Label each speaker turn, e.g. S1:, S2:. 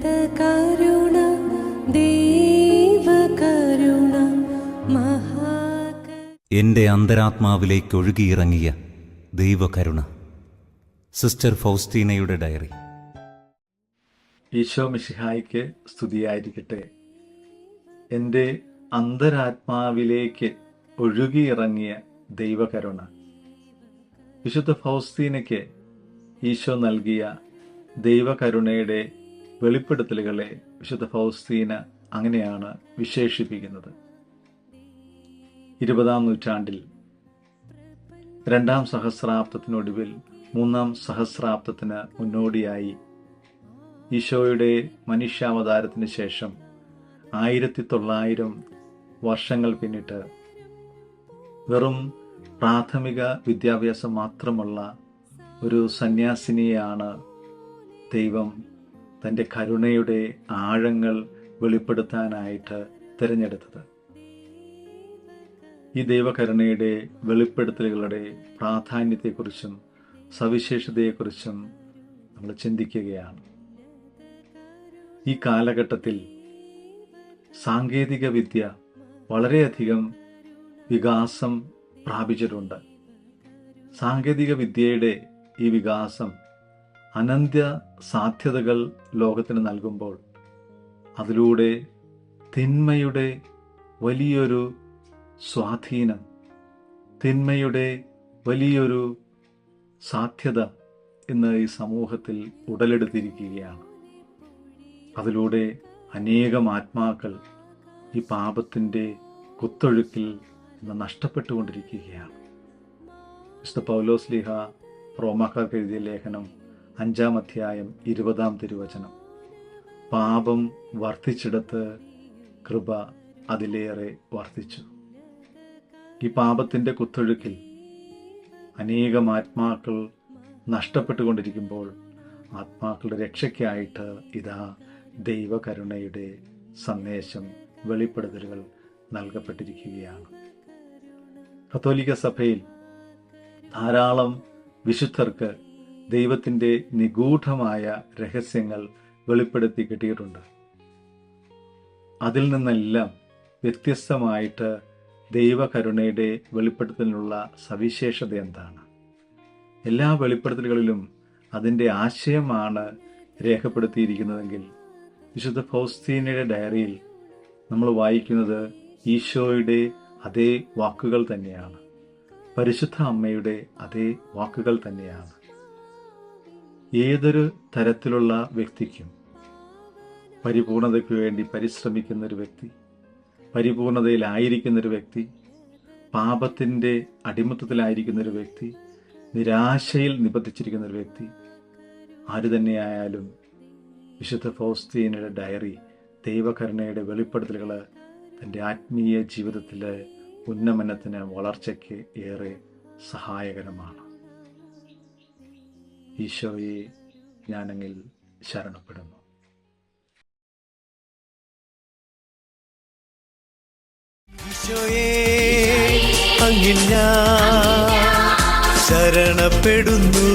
S1: കരുണ ദൈവകരുണ
S2: എൻ്റെ അന്തരാത്മാവിലേക്ക് ഒഴുകിയിറങ്ങിയ ദൈവകരുണ. സിസ്റ്റർ ഫൗസ്റ്റീനയുടെ ഡയറി.
S3: ഈശോ മിശിഹായ്ക്ക് സ്തുതിയായിരിക്കട്ടെ. എൻ്റെ അന്തരാത്മാവിലേക്ക് ഒഴുകിയിറങ്ങിയ ദൈവകരുണ. വിശുദ്ധ ഫൗസ്റ്റീനയ്ക്ക് ഈശോ നൽകിയ ദൈവകരുണയുടെ വെളിപ്പെടുത്തലുകളെ വിശുദ്ധ ഫൗസ്റ്റീന അങ്ങനെയാണ് വിശേഷിപ്പിക്കുന്നത്. 20-ാം നൂറ്റാണ്ടിൽ 2-ാം സഹസ്രാബ്ദത്തിനൊടുവിൽ 3-ാം സഹസ്രാബ്ദത്തിന് മുന്നോടിയായി ഈശോയുടെ മനുഷ്യാവതാരത്തിന് ശേഷം 1900 വർഷങ്ങൾ പിന്നിട്ട് വെറും പ്രാഥമിക വിദ്യാഭ്യാസം മാത്രമുള്ള ഒരു സന്യാസിനിയാണ് ദൈവം തൻ്റെ കരുണയുടെ ആഴങ്ങൾ വെളിപ്പെടുത്താനായിട്ട് തിരഞ്ഞെടുത്തത്. ഈ ദൈവകരുണയുടെ വെളിപ്പെടുത്തലുകളുടെ പ്രാധാന്യത്തെക്കുറിച്ചും സവിശേഷതയെക്കുറിച്ചും നമ്മൾ ചിന്തിക്കുകയാണ്. ഈ കാലഘട്ടത്തിൽ സാങ്കേതിക വിദ്യ വളരെയധികം വികാസം പ്രാപിച്ചിട്ടുണ്ട്. സാങ്കേതിക വിദ്യയുടെ ഈ വികാസം അനന്ത സാധ്യതകൾ ലോകത്തിന് നൽകുമ്പോൾ അതിലൂടെ തിന്മയുടെ വലിയൊരു സ്വാധീനം, തിന്മയുടെ വലിയൊരു സാധ്യത ഇന്ന് ഈ സമൂഹത്തിൽ ഉടലെടുത്തിരിക്കുകയാണ്. അതിലൂടെ അനേകം ആത്മാക്കൾ ഈ പാപത്തിൻ്റെ കുത്തൊഴുക്കിൽ ഇന്ന് നഷ്ടപ്പെട്ടുകൊണ്ടിരിക്കുകയാണ്. വിശുദ്ധ പൗലോസ്ലീഹ റോമാക്കാർക്ക് എഴുതിയ ലേഖനം 5-ാം അധ്യായം 20-ാം തിരുവചനം: പാപം വർദ്ധിച്ചിടത്ത് കൃപ അതിലേറെ വർദ്ധിച്ചു. ഈ പാപത്തിൻ്റെ കുത്തൊഴുക്കിൽ അനേകം ആത്മാക്കൾ നഷ്ടപ്പെട്ടുകൊണ്ടിരിക്കുമ്പോൾ ആത്മാക്കളുടെ രക്ഷയ്ക്കായിട്ട് ഇതാ ദൈവകരുണയുടെ സന്ദേശം, വെളിപ്പെടുത്തലുകൾ നൽകപ്പെട്ടിരിക്കുകയാണ്. കത്തോലിക്ക സഭയിൽ ധാരാളം വിശുദ്ധർക്ക് ദൈവത്തിൻ്റെ നിഗൂഢമായ രഹസ്യങ്ങൾ വെളിപ്പെടുത്തി കിട്ടിയിട്ടുണ്ട്. അതിൽ നിന്നെല്ലാം വ്യത്യസ്തമായിട്ട് ദൈവകരുണയുടെ വെളിപ്പെടുത്തലിനുള്ള സവിശേഷത എന്താണ്? എല്ലാ വെളിപ്പെടുത്തലുകളിലും അതിൻ്റെ ആശയമാണ് രേഖപ്പെടുത്തിയിരിക്കുന്നതെങ്കിൽ വിശുദ്ധ ഫൗസ്റ്റീനയുടെ ഡയറിയിൽ നമ്മൾ വായിക്കുന്നത് ഈശോയുടെ അതേ വാക്കുകൾ തന്നെയാണ്, പരിശുദ്ധ അമ്മയുടെ അതേ വാക്കുകൾ തന്നെയാണ്. ഏതൊരു തരത്തിലുള്ള വ്യക്തിക്കും, പരിപൂർണതയ്ക്ക് വേണ്ടി പരിശ്രമിക്കുന്നൊരു വ്യക്തി, പരിപൂർണതയിലായിരിക്കുന്നൊരു വ്യക്തി, പാപത്തിൻ്റെ അടിമത്തത്തിലായിരിക്കുന്നൊരു വ്യക്തി, നിരാശയിൽ നിബന്ധിച്ചിരിക്കുന്നൊരു വ്യക്തി, ആര് തന്നെയായാലും വിശുദ്ധ ഫൗസ്റ്റീനയുടെ ഡയറി ദൈവകരുണയുടെ വെളിപ്പെടുത്തലുകൾ തൻ്റെ ആത്മീയ ജീവിതത്തിലെ ഉന്നമനത്തിന്, വളർച്ചയ്ക്ക് ഏറെ സഹായകരമാണ്. ഈശോയെ ഞാനങ്ങിൽ ശരണപ്പെടുന്നു.
S4: ഈശോയെ അങ്ങിൽ ഞാൻ ശരണപ്പെടുന്നു.